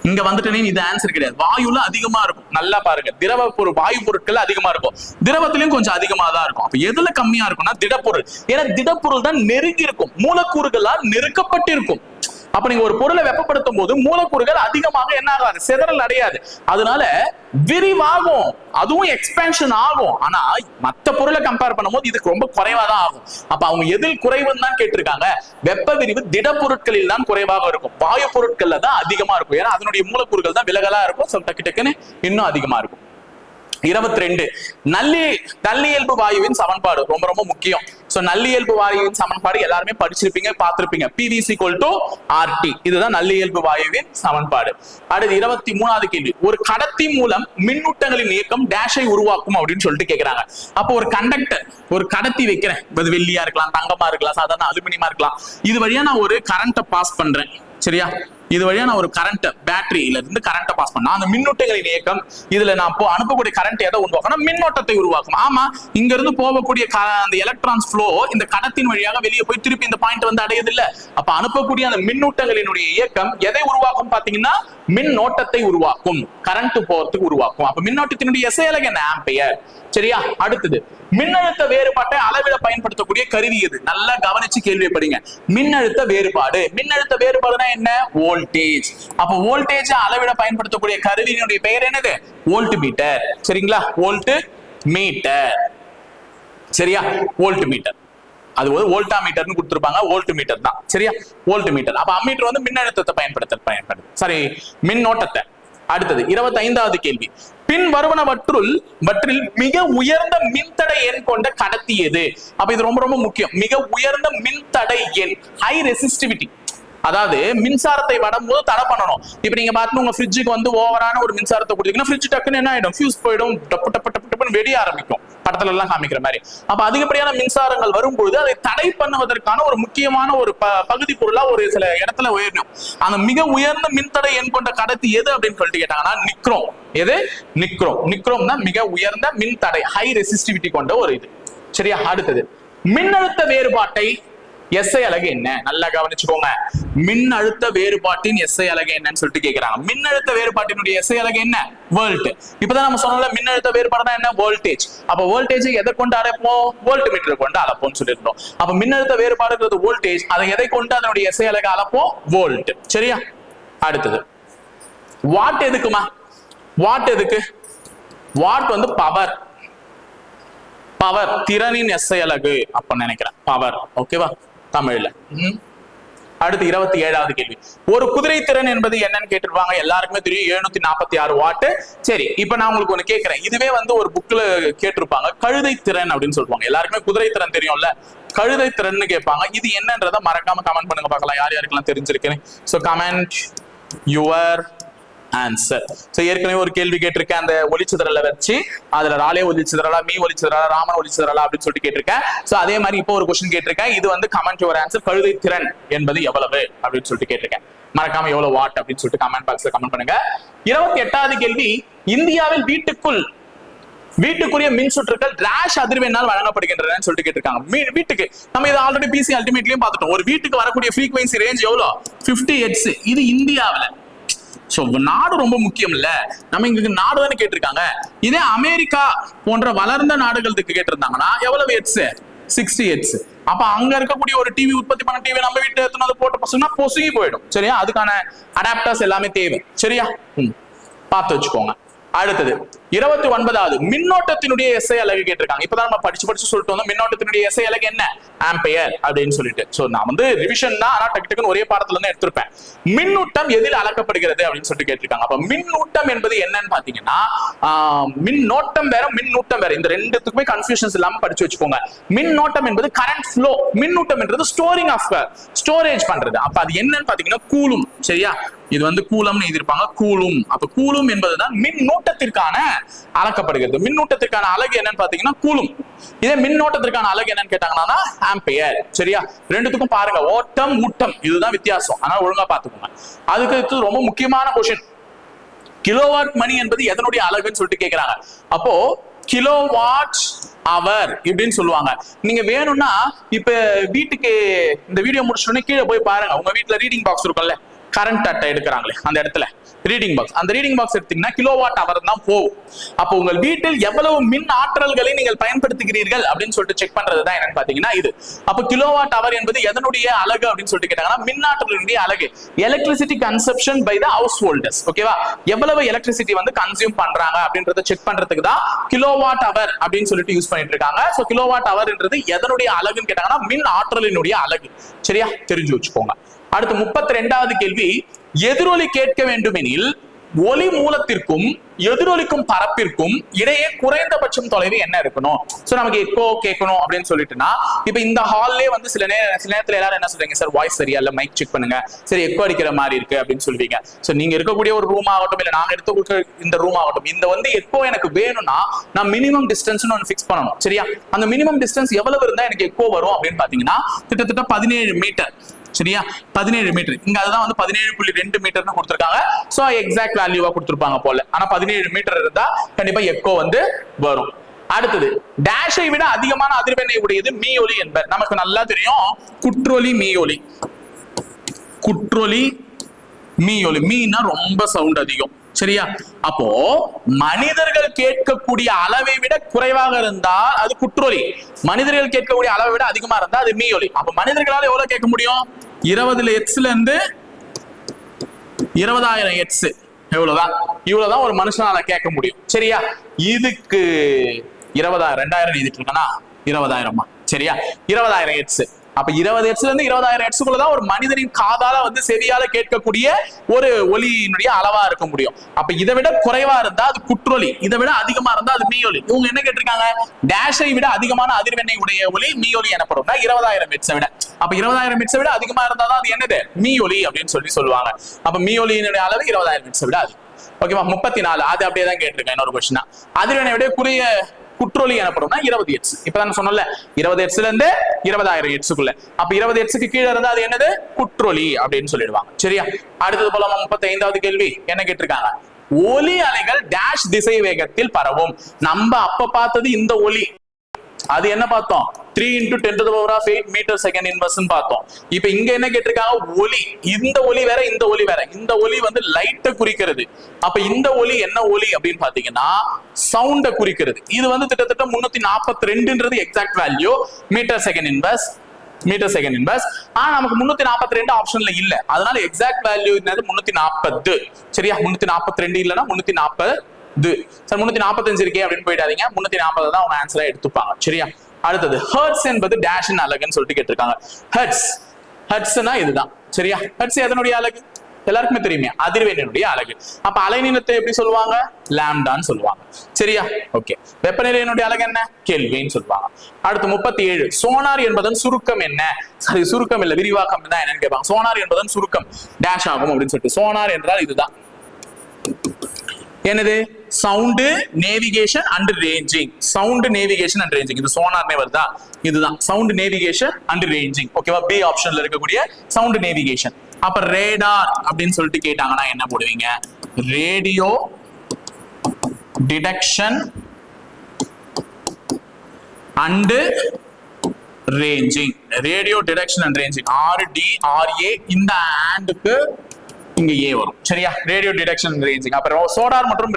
இங்க வந்துட்டு இது ஆன்சர் கிடையாது. வாயுல அதிகமா இருக்கும். நல்லா பாருங்க, திரவ பொருள் வாயு பொருட்கள் அதிகமா இருக்கும், திரவத்திலையும் கொஞ்சம் அதிகமா தான் இருக்கும். அப்ப எதுல கம்மியா இருக்கும்னா திடப்பொருள். ஏன்னா திடப்பொருள் தான் நெருங்கி இருக்கும், மூலக்கூறுகளால் நெருக்கப்பட்டிருக்கும். அப்ப நீங்க ஒரு பொருளை வெப்பப்படுத்தும் போது மூலக்கூறுகள் அதிகமாக என்ன ஆகாது? சிதறல் அடையாது. அதனால விரிவாகும், அதுவும் எக்ஸ்பேன்ஷன் ஆகும். ஆனா மற்ற பொருளை கம்பேர் பண்ணும்போது இதுக்கு ரொம்ப குறைவா தான் ஆகும். அப்ப அவங்க எதில் குறைவுன்னு தான் கேட்டிருக்காங்க. வெப்ப விரிவு திட பொருட்களில் தான் குறைவாக இருக்கும், வாயு பொருட்கள்ல தான் அதிகமா இருக்கும். ஏன்னா அதனுடைய மூலக்கூறுகள் தான் விலகலா இருக்கும், டக்கு டக்குன்னு இன்னும் அதிகமா இருக்கும். 22, நல்லியல்பு வாயுவின் சமன்பாடு ரொம்ப ரொம்ப முக்கியம். சோ நல்லியல்பு வாயுவின் சமன்பாடு எல்லாருமே படிச்சிருப்பீங்க, பார்த்திருப்பீங்க. PV = RT. இதுதான் நல்லியல்பு வாயுவின் சமன்பாடு. அடுத்து 23வது கேள்வி, ஒரு கடத்தி மூலம் மின்னூட்டங்களின் இயக்கம் டேஷை உருவாக்கும் அப்படின்னு சொல்லிட்டு கேக்குறாங்க. அப்போ ஒரு கண்டக்டர், ஒரு கடத்தி வைக்கிறேன், வெள்ளியா இருக்கலாம், தங்கமா இருக்கலாம், சாதாரண அலுமினியமா இருக்கலாம். இது வழியா நான் ஒரு கரண்ட்டை பாஸ் பண்றேன். சரியா? இது வழியா நான் ஒரு கரண்ட் பேட்டரியில இருந்து கரண்ட்டை பாஸ் பண்ணா அந்த மின்னூட்டங்களின் இயக்கம் இதுல நான் அனுப்பக்கூடிய கரண்ட் எதை உருவாக்கணும்? மின்னோட்டத்தை உருவாக்கும். ஆமா, இங்க இருந்து போகக்கூடிய அந்த எலக்ட்ரான்ஸ் ஃப்ளோ இந்த கடத்தின் வழியாக வெளியே போய் திருப்பி இந்த பாயிண்ட் வந்து அடையுது இல்ல. அப்ப அனுப்பக்கூடிய அந்த மின்னூட்டங்களினுடைய இயக்கம் எதை உருவாக்கும் பாத்தீங்கன்னா மின்னோட்டத்தை உருவாக்கும், கரண்ட் போறதுக்கு உருவாக்கும். அப்ப மின்னோட்டத்தினுடைய எஸ்ஐ அலகு என்ன? ஆம்பியர். சரியா? அடுத்தது, மின்னழுத்த வேறுபாட்டை அளவிட பயன்படுத்தக்கூடிய கருவி எது? நல்லா கவனிச்சு கேள்வி படிங்க. மின்னழுத்த வேறுபாடு. மின்னழுத்த வேறுபாடுனா என்ன? வோல்டேஜ். அப்ப வோல்டேஜ் அளவிட பயன்படுத்தக்கூடிய கருவியினுடைய பெயர் என்னது? Volt meter. சரிங்களா? Volt meter. சரியா? Volt meter. அது ஒரு வோல்டா மீட்டர்னு கொடுத்திருப்பாங்க, வோல்ட் மீட்டர் தான். சரியா? Volt metre. அப்ப அம்மீட்டர் வந்து மின்னழுத்தத்தை பயன்படுத்து, சரி, மின்னோட்டத்தை. அடுத்தது 25வது கேள்வி, பின் வருவனவற்றுள் மிக உயர்ந்த மின்தடை எண் கொண்ட கடத்தி எது? அப்ப இது ரொம்ப ரொம்ப முக்கியம். மிக உயர்ந்த மின்தடை எண், ஹை ரெசிஸ்டிவிட்டி. அதாவது மின்சாரத்தை வரும்போது தடை பண்ணணும். இப்ப நீங்க பாத்தீங்கன்னா உங்க ஃப்ரிட்ஜுக்கு வந்து ஓவரான ஒரு மின்சாரத்தை கொடுத்தீங்கன்னா ஃப்ரிட்ஜ் டக்குன்னு என்ன ஆயிடும்? ஃபியூஸ் போயிடும், டப்பு டப்பு டப்பு டப்புன்னு வெடிய ஆரம்பிக்கும், படத்துல எல்லாம் காமிக்கிற மாதிரி. அப்ப அதிகப்படியான மின்சாரங்கள் வரும்பொழுது அதை தடை பண்ணுவதற்கான ஒரு முக்கியமான ஒரு பகுதி பொருளா ஒரு சில இடத்துல உயரணும். அந்த மிக உயர்ந்த மின்தடை எண் கொண்ட கடத்தி எது அப்படின்னு சொல்லிட்டு கேட்டாங்கன்னா நிக்ரோம். எது? நிக்ரோம். நிக்ரோம் தான் மிக உயர்ந்த மின்தடை, ஹை ரெசிஸ்டிவிட்டி கொண்ட ஒரு இது. சரியா? அடுத்தது, மின்னழுத்த வேறுபாட்டை எஸ்ஐ அலகு என்ன? நல்லா கவனிச்சுக்கோங்க. மின் அழுத்த வேறுபாட்டின் எஸ்ஐ அலகு என்னன்னு சொல்லிட்டு கேக்குறாங்க. மின்னழுத்த வேறுபாட்டினுடைய எஸ்ஐ அலகு என்ன? வோல்ட். இப்பதான் நம்ம சொன்னோம்ல, மின்னழுத்த வேறுபாடுனா என்ன? வோல்டேஜ். அப்ப வோல்டேஜ் எதை கொண்டு அளப்போம்? வோல்ட் மீட்டர் கொண்டு அளப்போம்னு சொல்லிருந்தோம். அப்ப மின்னழுத்த வேறுபாடுங்கிறது வோல்டேஜ், அதை எதை கொண்டு அதனுடைய எஸ்ஐ அலகு அளப்போம்? வோல்ட். சரியா? அடுத்தது, வாட் எதுக்குமா? வாட் எதுக்கு? வாட் வந்து பவர். பவர் திறனின் எஸ்ஐ அலகு அப்ப நினைக்கிறேன், பவர். ஓகேவா? தமிழ்ல. அடுத்து 27வது கேள்வி, ஒரு குதிரை திறன் என்பது என்னன்னு கேட்டிருப்பாங்க. எல்லாருக்குமே தெரியும், 746 வாட். சரி, இப்ப நான் உங்களுக்கு ஒண்ணு கேட்கிறேன். இதுவே வந்து ஒரு புக்ல கேட்டிருப்பாங்க, கழுதை திறன் அப்படின்னு சொல்லுவாங்க. எல்லாருக்குமே குதிரை திறன் தெரியும்ல, கழுதை திறன் கேட்பாங்க. இது என்னன்றதை மறக்காம கமெண்ட் பண்ணுங்க பார்க்கலாம், யார் யாருக்கெல்லாம் தெரிஞ்சிருக்கேன். So comment your answer. So ஏற்கனவே ஒரு கேள்வி கேட்டிருக்கேன், அந்த ஒளிச்சிதறலை வச்சு அதுல ராலே ஒளிச்சிதறலா, மீ ஒளிச்சிதறலா, ராமன் ஒளிச்சிதறலா அப்படின்னு சொல்லிட்டு கேட்டிருக்கேன். சோ அதே மாதிரி இப்போ ஒரு கொஸ்டின் கேட்டிருக்கேன். இது வந்து கமெண்ட் யுவர் ஆன்சர், கழுதை திறன் என்பது எவ்வளவு அப்படின்னு சொல்லிட்டு கேட்டிருக்கேன். மறக்காம எவ்வளவு வாட் அப்படின்னு சொல்லிட்டு கமெண்ட் பாக்ஸ்ல கமெண்ட் பண்ணுங்க. 28வது கேள்வி, இந்தியாவில் வீட்டுக்குரிய மின் சுற்றுகள் டிராஷ் அதிர்வெண்ணால் வழங்கப்படுகின்றன சொல்லிட்டு கேட்டிருக்காங்க. வீட்டுக்கு நம்ம இது ஆல்ரெடி பிசி அல்டிமேட்லயும் பார்த்துட்டோம். ஒரு வீட்டுக்கு வரக்கூடிய ஃப்ரீக்வன்சி ரேஞ்ச் எவ்வளவு? 50 ஹெர்ட்ஸ். இது இந்தியாவில. சோ நாடு ரொம்ப முக்கியம் இல்ல, நம்ம இங்க நாடு தானே கேட்டிருக்காங்க. இதே அமெரிக்கா போன்ற வளர்ந்த நாடுகளுக்கு கேட்டிருந்தாங்கன்னா எவ்வளவு ஹெர்ட்ஸ்? 60 ஹெர்ட்ஸ். அப்ப அங்க இருக்கக்கூடிய ஒரு டிவி உற்பத்தி பண்ண டிவி நம்ம வீட்டு எடுத்துனது போட்டு பசங்கன்னா பொசுங்கி போயிடும். சரியா? அதுக்கான அடாப்டர்ஸ் எல்லாமே தேவை. சரியா? பார்த்து வச்சுக்கோங்க. அடுத்தது 29வது மின்னோட்டத்தினுடைய எஸ்ஐ அலகு கேட்டிருக்காங்க. இப்பதான் நம்ம படிச்சு சொல்லிட்டு வந்தோம். மின்னோட்டத்தினுடைய எஸ்ஐ அலகு என்ன? ஆம்பியர் அப்படின்னு சொல்லிட்டு. சோ நான் வந்து ரிவிஷன் தான், ஆனா டக்கு டக்குன்னு ஒரே பாடத்துல இருந்து எடுத்திருப்பேன். மின்னூட்டம் எதில் அளக்கப்படுகிறது அப்படின்னு சொல்லிட்டு கேட்டிருக்காங்க. அப்ப மின்னூட்டம் என்பது என்னன்னு பாத்தீங்கன்னா, மின்னோட்டம் வேற மின்னூட்டம் வேற, இந்த ரெண்டுத்துக்குமே கன்ஃபியூஷன்ஸ் இல்லாம படிச்சு வச்சுக்கோங்க. மின்னோட்டம் என்பது கரண்ட் ஃப்ளோ, மின்னூட்டம் என்றது ஸ்டோரிங் ஆஃப் ஸ்டோரேஜ் பண்றது. அப்ப அது என்னன்னு பாத்தீங்கன்னா கூலும். சரியா, இது வந்து கூலம்னு எழுதிருப்பாங்க, கூலும். அப்ப கூலும் என்பதுதான் மின்னூட்டத்திற்கான அளக்கப்படுகிறது. மின்னூட்டத்திற்கான அலகு என்னன்னு பாத்தீங்கன்னா கூலும். இதே மின்னோட்டத்திற்கான அலகு என்னன்னு கேட்டாங்கன்னா ஆம்பியர். சரியா, ரெண்டுத்துக்கும் பாருங்க ஓட்டம் ஊட்டம் இதுதான் வித்தியாசம், ஆனா ஒழுங்கா பாத்துக்கோங்க. அதுக்கு ரொம்ப முக்கியமான கொஸ்டின், கிலோவாட் மணி என்பது எதனுடைய அலகுன்னு சொல்லிட்டு கேக்குறாங்க. அப்போ கிலோவாட் அவர் இப்படின்னு சொல்லுவாங்க. நீங்க வேணும்னா இப்ப வீட்டுக்கு இந்த வீடியோ முடிச்சோடனே கீழே போய் பாருங்க, உங்க வீட்டுல ரீடிங் பாக்ஸ் இருக்கும்ல, கரண்ட் அட்டை எடுக்கிறாங்களே அந்த இடத்துல ரீடிங் பாக்ஸ், அந்த ரீடிங் பாக்ஸ் எடுத்தீங்கன்னா கிலோவாட் அவர் தான் போகும். அப்போ உங்கள் வீட்டில் எவ்வளவு மின் ஆற்றல்களை நீங்கள் பயன்படுத்துகிறீர்கள் அப்படின்னு சொல்லிட்டு செக் பண்றதுதான் என்னன்னு பாத்தீங்கன்னா இது. அப்போ கிலோவாட் அவர் என்பது எதனுடைய அலகு அப்படின்னு சொல்லிட்டு கேட்டாங்கன்னா மின் ஆற்றலினுடைய அலகு. Electricity consumption by the house holders. ஓகேவா, எவ்வளவு எலக்ட்ரிசிட்டி வந்து கன்சியூம் பண்றாங்க அப்படின்றத செக் பண்றதுக்கு தான் கிலோவாட் அவர் அப்படின்னு சொல்லிட்டு யூஸ் பண்ணிட்டு இருக்காங்க. சோ கிலோவாட் அவர்ன்றது எதனுடைய அலகுன்னு கேட்டாங்கன்னா மின் ஆற்றலினுடைய அலகு. சரியா, தெரிஞ்சு வச்சுக்கோங்க. அடுத்து 32வது கேள்வி, எதிரொலி கேட்க வேண்டுமெனில் ஒலி மூலத்திற்கும் எதிரொலிக்கும் பரப்பிற்கும் இடையே குறைந்தபட்சம் தொலைவு என்ன இருக்கணும்? சோ நமக்கு எக்கோ கேட்கணும் அப்படின்னு சொல்லிட்டுனா, இப்ப இந்த ஹால்லே வந்து சில நேரத்துல எல்லாரும் என்ன சொல்றீங்க, சார் வாய்ஸ் சரியா இல்ல, மைக் செக் பண்ணுங்க, சரி எக்கோ அடிக்கிற மாதிரி இருக்கு அப்படின்னு சொல்லுவீங்க. சோ நீங்க இருக்கக்கூடிய ஒரு ரூம் ஆகட்டும், இல்ல நாங்க எடுத்து இந்த ரூம் ஆகட்டும், இந்த வந்து எக்கோ எனக்கு வேணும்னா நான் மினிமம் டிஸ்டன்ஸ் ஒன்னு ஃபிக்ஸ் பண்ணணும். சரியா, அந்த மினிமம் டிஸ்டன்ஸ் எவ்வளவு இருந்தா எனக்கு எக்கோ வரும் அப்படின்னு பாத்தீங்கன்னா கிட்டத்தட்ட 17 மீட்டர். சரியா, 17 மீட்டர். இங்க அதுதான் வந்து 17.2 மீட்டர்னு கொடுத்திருக்காங்க. சோ எக்ஸாக்ட் வேல்யூவா கொடுத்திருப்பாங்க போல, ஆனா 17 மீட்டர் இருந்தா கண்டிப்பா எக்கோ வந்து வரும். அடுத்தது, டேஷை விட அதிகமான அதிர்வெண்ணை உடையது மீயொலி என்பர். நமக்கு நல்லா தெரியும் குற்றொலி மீயொலி. குற்றொலி மீயொலி, மீனா ரொம்ப சவுண்ட் அதிகம். சரியா, அப்போ மனிதர்கள் கேட்கக்கூடிய அளவை விட குறைவாக இருந்தால் அது குற்றொலி, மனிதர்கள் கேட்கக்கூடிய அளவை விட அதிகமா இருந்தா அது மீயொலி. அப்ப மனிதர்களால எவ்வளவு கேட்க முடியும்? 20 ஹெர்ட்ஸ்ல இருந்து 20,000 ஹெர்ட்ஸ், எவ்வளவுதான், இவ்வளவுதான் ஒரு மனுஷனால கேட்க முடியும். சரியா, இதுக்கு 20,000 2000 எழுதிட்டு இருக்கனா, 20,000. சரியா, 20,000 ஹெர்ட்ஸ். அப்ப 20 ஹெர்ட்ஸ்ல இருந்து 20,000 ஹெர்ட்ஸ்க்குள்ளதான் ஒரு மனிதனின் காதால வந்து செவியால கேட்கக்கூடிய ஒரு ஒலியினுடைய அளவா இருக்க முடியும். அப்ப இதை விட குறைவா இருந்தா அது குற்றொலி, இதை விட அதிகமா இருந்தா அது மீயொலி. இவங்க என்ன கேட்டிருக்காங்க, டேஷை விட அதிகமான அதிர்வெண்ணை உடைய ஒலி மீயொலி எனப்படும். 20,000 ஹெர்ட்ஸை விட, அப்ப 20,000 ஹெர்ட்ஸை விட அதிகமா இருந்தாதான் அது என்னது, மீயொலி அப்படின்னு சொல்லுவாங்க. அப்ப மீயொலியினுடைய அளவு 20,000 ஹெர்ட்ஸை விட அதிகம். ஓகேவா, 34 அது அப்படியே தான் கேட்டிருக்கேன். இன்னொரு கொஸ்டின், அதிர்வெண்ணை விட குறைய குற்றொலி எனப்படும்னா 20 ஹெர்ட்ஸ். இப்பதான் சொன்னல 20 ஹெர்ட்ஸ்ல இருந்து 20,000 ஹெர்ட்ஸ்க்குள்ள. அப்ப 20 ஹெர்ட்ஸ்க்கு கீழே இருந்தா அது என்னது, குற்றொலி அப்படின்னு சொல்லிடுவாங்க. சரியா, அடுத்தது போல 35வது கேள்வி என்ன கேட்டிருக்காங்க, ஒலி அலைகள் டேஷ் திசை வேகத்தில் பரவும். நம்ம அப்ப பார்த்தது இந்த ஒலி, அது என்ன பார்த்தோம், 3 × 10⁸ மீட்டர் செகண்ட் இன்வர்ஸ் பார்த்தோம். இப்ப இங்க என்ன கேட்டிருக்காங்க, ஒலி. இந்த ஒலி வேற, இந்த ஒலி வேற. இந்த ஒலி வந்து லைட்டை குறிக்கிறது. அப்ப இந்த ஒலி என்ன ஒலி அப்படின்னு பாத்தீங்கன்னா சவுண்ட குறிக்கிறது. இது வந்து கிட்டத்தட்ட 342ன்றது exact value metre second inverse. ஆனா நமக்கு 342 ஆப்ஷன்ல இல்ல, அதனால எக்ஸாக்ட் வேல்யூ என்னது 340. சரியா, 342 இல்லனா 340. சார் 345 இருக்கே அப்படின்னு போயிடாதீங்க, 340 தான் அவங்க ஆன்சரா எடுத்துப்பாங்க. சரியா, அடுத்தது ஹெர்ட்ஸ் என்பது டேஷின் அலகுன்னு சொல்லிட்டு கேட்டிருக்காங்க. ஹெர்ட்ஸ்னா இதுதான். சரியா, ஹெர்ட்ஸ் எதனுடைய அலகு எல்லாருக்குமே தெரியுமே, அதிர்வெண்ணினுடைய அலகு. அப்ப அலைநீளத்தை எப்படி சொல்லுவாங்க, லாம்டான்னு சொல்லுவாங்க. சரியா, ஓகே. வெப்பநிலையினுடைய அலகு என்ன, கெல்வின் சொல்லுவாங்க. அடுத்து 37, சோனார் என்பதன் சுருக்கம் என்ன? சரி, சுருக்கம் இல்ல விரிவாக்கம் தான் என்னன்னு கேட்பாங்க. சோனார் என்பதன் சுருக்கம் டேஷ் ஆகும் அப்படின்னு சொல்லிட்டு. சோனார் என்றால் இதுதான் என்னது, sound navigation and ranging. Sound navigation and ranging, இது சோனார்னே வருதா, இதுதான் சவுண்ட் நேவிகேஷன் அண்ட் ரேஞ்சிங். ஓகேவா, பி ஆப்ஷன்ல இருக்கக்கூடிய சவுண்ட் நேவிகேஷன். அப்ப ரேடார் அப்படின்னு சொல்லிட்டு கேட்டாங்கன்னா என்ன போடுவீங்க, radio detection and ranging. Radio detection and ranging, RDRA, இந்த ஆண்டுக்கு இங்க ஏ வரும். சரியா, ரேடியோ டிடெக்ஷன் ரேஞ்சிங். அப்புறம் சோனார் மற்றும்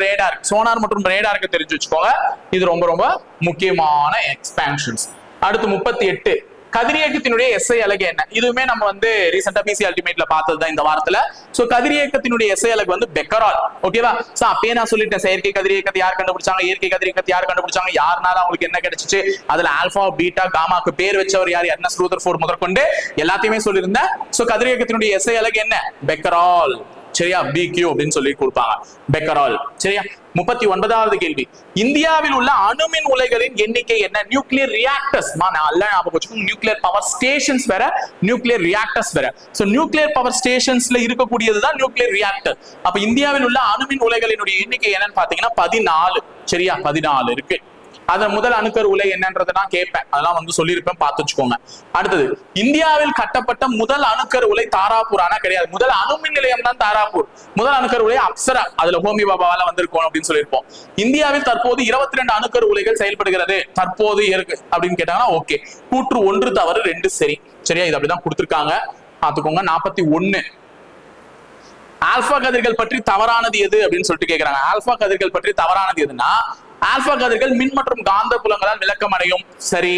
ரேடாருக்கு தெரிஞ்சு வச்சுக்கோங்க, இது ரொம்ப ரொம்ப முக்கியமான எக்ஸ்பான்ஷன்ஸ். அடுத்து 38, கதிரியக்கத்தினுடைய எஸ்ஐ அலகு என்ன? இதுவுமே நம்ம வந்து ரீசெண்டா பிசி அல்டிமேட்ல பார்த்ததுதான் இந்த வாரத்துல. சோ கதிரியக்கத்தினுடைய எஸ்ஐ அலகு வந்து பெக்கரால். ஓகேவா? சோ அப்பயே நான் சொல்லிட்டேன், செயற்கை கதிரியக்கத்தை யார் கண்டுபிடிச்சாங்க, இயற்கை கதிரியக்கத்தை யார் கண்டுபிடிச்சாங்க, யாருனால அவங்களுக்கு என்ன கிடைச்சிச்சு, அதுல ஆல்பா பீட்டா காமாக்கு பேர் வச்சவர் யார், எர்னஸ்ட் ரூதர்ஃபோர்ட் முதற்கொண்டு எல்லாத்தையுமே சொல்லியிருந்தேன். சோ கதிரியக்கத்தினுடைய எஸ்ஐ அலகு என்ன? பெக்கரால். சரியா? BQ அப்படின்னு சொல்லி கொடுப்பாங்க, பெக்கரால். சரியா? 39வது கேள்வி, இந்தியாவில் உள்ள அணுமின் உலைகளின் எண்ணிக்கை என்ன? Nuclear reactors. நல்லா ஞாபகம் வச்சுக்கோங்க, நியூக்ளியர் பவர் ஸ்டேஷன்ஸ் வேற, நியூக்ளியர் ரியாக்டர்ஸ் வேற. சோ நியூக்ளியர் பவர் ஸ்டேஷன்ஸ்ல இருக்கக்கூடியதுதான் நியூக்ளியர் ரியாக்டர். அப்ப இந்தியாவில் உள்ள அணுமின் உலைகளினுடைய எண்ணிக்கை என்னன்னு பாத்தீங்கன்னா 14. சரியா? 14 இருக்கு. அத முதல் அணுக்கரு உலை என்னன்றதை நான் கேட்பேன், அதெல்லாம் வந்து சொல்லியிருப்பேன், பார்த்து வச்சுக்கோங்க. அடுத்தது, இந்தியாவில் கட்டப்பட்ட முதல் அணுக்கரு உலை தாராப்பூர். ஆனா கிடையாது, முதல் அணுமின் நிலையம் தான் தாராப்பூர். முதல் அணுக்கரு உலை அப்சரா, அதுல ஹோமி பாபாவால வந்திருக்கோம் அப்படின்னு சொல்லியிருப்போம். இந்தியாவில் தற்போது 22 அணுக்கரு உலைகள் செயல்படுகிறது. தற்போது இருக்கு அப்படின்னு கேட்டாங்கன்னா ஓகே. கூற்று 1 தவறு 2 சரி. சரியா? இது அப்படிதான் கொடுத்திருக்காங்க, பாத்துக்கோங்க. 41, ஆல்பா கதிர்கள் பற்றி தவறானது எது அப்படின்னு சொல்லிட்டு கேக்குறாங்க. ஆல்பா கதிர்கள் பற்றி தவறானது எதுனா, ஆல்பா கதிர்கள் மின் மற்றும் காந்த புலங்களால் விளக்கம் அடையும். சரி.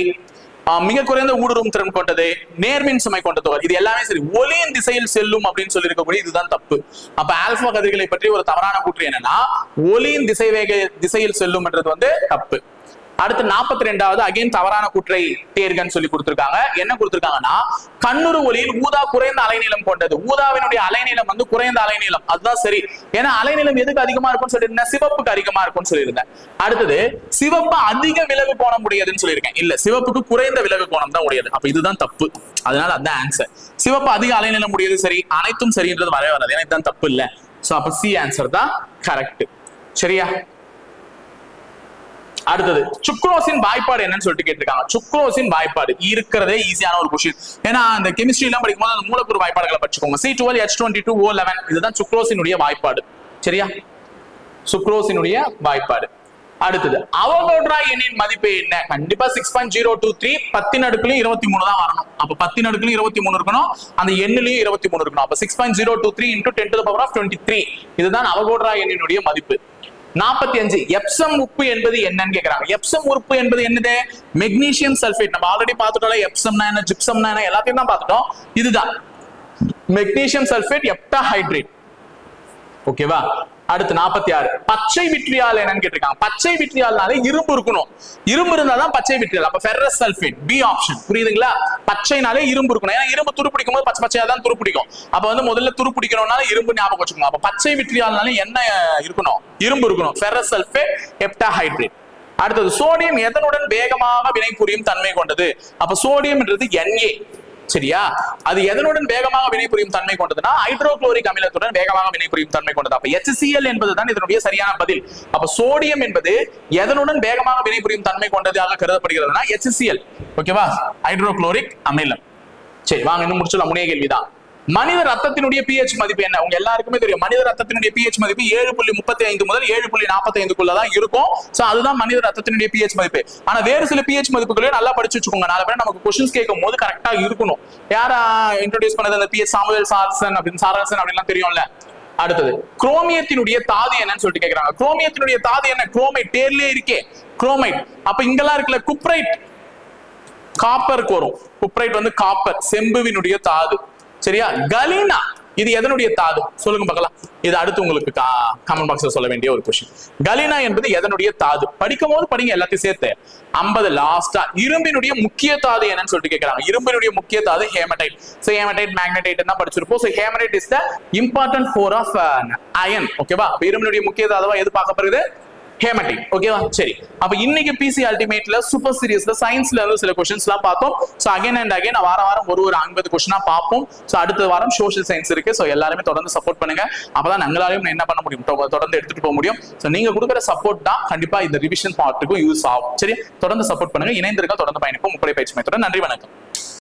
மிக குறைந்த ஊடுருவும் திறன் கொண்டது, நேர்மின் சுமை கொண்டது, இது எல்லாமே சரி. ஒளியின் திசையில் செல்லும் அப்படின்னு சொல்லி இருக்கக்கூடிய இதுதான் தப்பு. அப்ப ஆல்பா கதிர்களை பற்றி ஒரு தவறான கூற்று என்னன்னா, ஒளியின் திசையில் செல்லும் என்றது வந்து தப்பு. அடுத்து 42வது அகைன் தவறான கூற்றை தேர்கன்னு சொல்லி கொடுத்திருக்காங்க. என்ன கொடுத்திருக்காங்கன்னா, கண்ணுறு ஒளியில் ஊதா குறைந்த அலைநீளம் கொண்டது. ஊதாவினுடைய அலைநீளம் வந்து குறைந்த அலைநீளம், அதுதான் சரி. ஏன்னா அலைநீளம் எதுக்கு அதிகமா இருக்கும்னு சொல்லியிருந்தேன், சிவப்புக்கு அதிகமா இருக்கும்னு சொல்லியிருந்தேன். அடுத்தது, சிவப்பு அதிக விலகு கோணம் உடையதுன்னு சொல்லியிருக்கேன். இல்ல, சிவப்புக்கு குறைந்த விலகு கோணம் தான் உடையது. அப்ப இதுதான் தப்பு. அதனால அதான் ஆன்சர். சிவப்பு அதிக அலைநீளம் உடையது சரி, அனைத்தும் சரின்றது வரவே வராது, ஏன்னா இதுதான் தப்பு இல்ல. சோ அப்ப சி ஆன்சர் தான் கரெக்ட். சரியா? அடுத்தது, சுக்ரோஸின் வாய்ப்பாடு என்னன்னு சொல்லிட்டு கேட்டிருக்காங்க. சுக்ரோஸின் வாய்ப்பாடு இருக்கிறதே ஈஸியான ஒரு கொஸ்டின். ஏன்னா அந்த கெமிஸ்ட்ரி எல்லாம் படிக்கும்போது அந்த மூலக்கூறு வாய்ப்பாடுகளை படிச்சுக்கோங்க. C12 H22 O11 இதுதான் சுக்ரோஸினுடைய வாய்ப்பாடு. சரியா? சுக்ரோஸினுடைய வாய்ப்பாடு. அடுத்தது, அவகோட்ரா எண்ணின் மதிப்பு என்ன? கண்டிப்பா 6.023 10^23 தான் வரணும். அப்ப 10^23 இருக்கணும், அந்த எண்ணிலையும் 23 இருக்கணும். அப்ப 6.023 into 10 to the power of 23 இதுதான் அவகோட்ரா எண்ணினுடைய மதிப்பு. 45, எப்சம் உப்பு என்பது என்னன்னு கேக்குறாங்க. எப்சம் உப்பு என்பது என்னது? Magnesium sulphate. நம்ம ஆல்ரெடி பார்த்துட்டோம், எப்சம்னா என்ன, ஜிப்சம்னா என்ன, எல்லாத்தையும் தான் பார்த்துட்டோம். இதுதான் மெக்னீசியம் சல்பேட் எப்டாஹைட்ரேட். ஓகேவா? அடுத்து 46, பச்சை விட்ரியால் என்னன்னு கேட்டிருக்காங்க. பச்சை விட்ரியால்னாலே இரும்பு இருக்கணும், இரும்பு இருந்தாதான் பச்சை விட்ரியால். அப்ப ஃபெரஸ் சல்பேட், பி ஆப்ஷன். புரியுதுங்களா? பச்சைனாலே இரும்பு இருக்கணும், ஏன்னா இரும்பு துருப்பிடிக்கும் போது பச்சை பச்சையா தான் துருப்பிடிக்கும். அப்ப வந்து முதல்ல துருப்பிடிக்கணும்னால இரும்பு ஞாபகம் வச்சுக்கணும். அப்ப பச்சை விட்ரியால்னாலே என்ன இருக்கணும்? இரும்பு இருக்கணும், ஃபெரஸ் சல்பேட் ஹெப்டாஹைட்ரேட். அடுத்தது, சோடியம் எதனுடன் வேகமாக வினைபுரியும் தன்மை கொண்டது? அப்ப சோடியம்ன்றது Na. சரியா? அது எதனுடன் வேகமாக வினைபுரியும் தன்மை கொண்டதுன்னா ஹைட்ரோகுளோரிக் அமிலத்துடன் வேகமாக வினைபுரியும் தன்மை கொண்டது. அப்ப HCl என்பதுதான் இதனுடைய சரியான பதில். அப்ப சோடியம் என்பது எதனுடன் வேகமாக வினைபுரியும் தன்மை கொண்டதாக கருதப்படுகிறதுனா HCl. ஓகேவா? ஹைட்ரோகுளோரிக் அமிலம். சரி, வாங்க இன்னும் முடிச்சலாம். முனைய கேள்விதான். மனித ரத்தத்தினுடைய pH மதிப்பு என்ன? உங்க எல்லாருக்குமே தெரியும், மனித ரத்தத்தினுடைய pH மதிப்பு 7.35 முதல் 7.45 தான் இருக்கும். சோ அதுதான் மனித ரத்தத்தினுடைய pH மதிப்பு. ஆனா வேறு சில pH மதிப்புகளையும் நல்லா படிச்சு வச்சுக்கோங்க. நாளை பேர் நமக்கு क्वेश्चंस கேட்கும் போது கரெக்டா இருக்கணும். யாரா இன்ட்ரோடியூஸ் பண்ணது அந்த pH? சாமுவேல் சார்ல்சன் அப்படிலாம் தெரியும்ல. அடுத்தது, குரோமியத்தினுடைய தாது என்னன்னு சொல்லிட்டு கேக்குறாங்க. குரோமியத்தினுடைய தாது என்ன? குரோமைட், பேர்லயே இருக்கே குரோமைட். அப்ப இங்கெல்லாம் இருக்குல்ல குப்ரைட், காப்பருக்கு வரும். குப்ரைட் வந்து காப்பர், செம்புவினுடைய தாது. சரியா? கலீனா இது எதனுடைய தாது? சொல்லுங்க பார்க்கலாம். இது அடுத்து உங்களுக்கு கமெண்ட் பாக்ஸ்ல சொல்ல வேண்டிய ஒரு क्वेश्चन. கலீனா என்பது எதனுடைய தாது? படிக்கும் போது படிங்க எல்லாத்தையும் சேர்த்து. 50 லாஸ்டா, இரும்பினுடைய முக்கிய தாது என்னன்னு சொல்லிட்டு கேக்குறாங்க. இரும்பினுடைய முக்கிய தாது ஹேமடைட். சோ ஹேமடைட், மேக்னடைட் தான் படிச்சிருப்போம். So hematite is the important core of iron. ஓகேவா? இரும்பினுடைய முக்கிய தாதுவா எது பார்க்கப்படுது? ஹேமடைட். ஓகேவா? சரி, அப்ப இன்னைக்கு பிசி அல்டிமேட்ல சூப்பர் சீரிஸ்ல சயின்ஸ்ல இருந்து சில क्वेश्चंस எல்லாம் பார்த்தோம். சோ அகைன் அண்ட் அகைன் வாரம் ஒரு 50 क्वेश्चन பார்ப்போம். சோ அடுத்த வாரம் சோஷியல் சயின்ஸ் இருக்கு. சோ எல்லாரும் தொடர்ந்து சப்போர்ட் பண்ணுங்க. அப்பதான் நம்மளாலையும் என்ன பண்ண முடியும், தொடர்ந்து எடுத்துட்டு போக முடியும். சோ நீங்க கொடுக்குற சப்போர்ட் தான் கண்டிப்பா இந்த ரிவிஷன் பார்ட்டுக்கும் யூஸ் ஆகும். சரி, தொடர்ந்து சப்போர்ட் பண்ணுங்க. இணைந்திருக்க, தொடர்ந்து பயணிப்போம். முப்படை பயிற்சி மையத்துடன். நன்றி, வணக்கம்.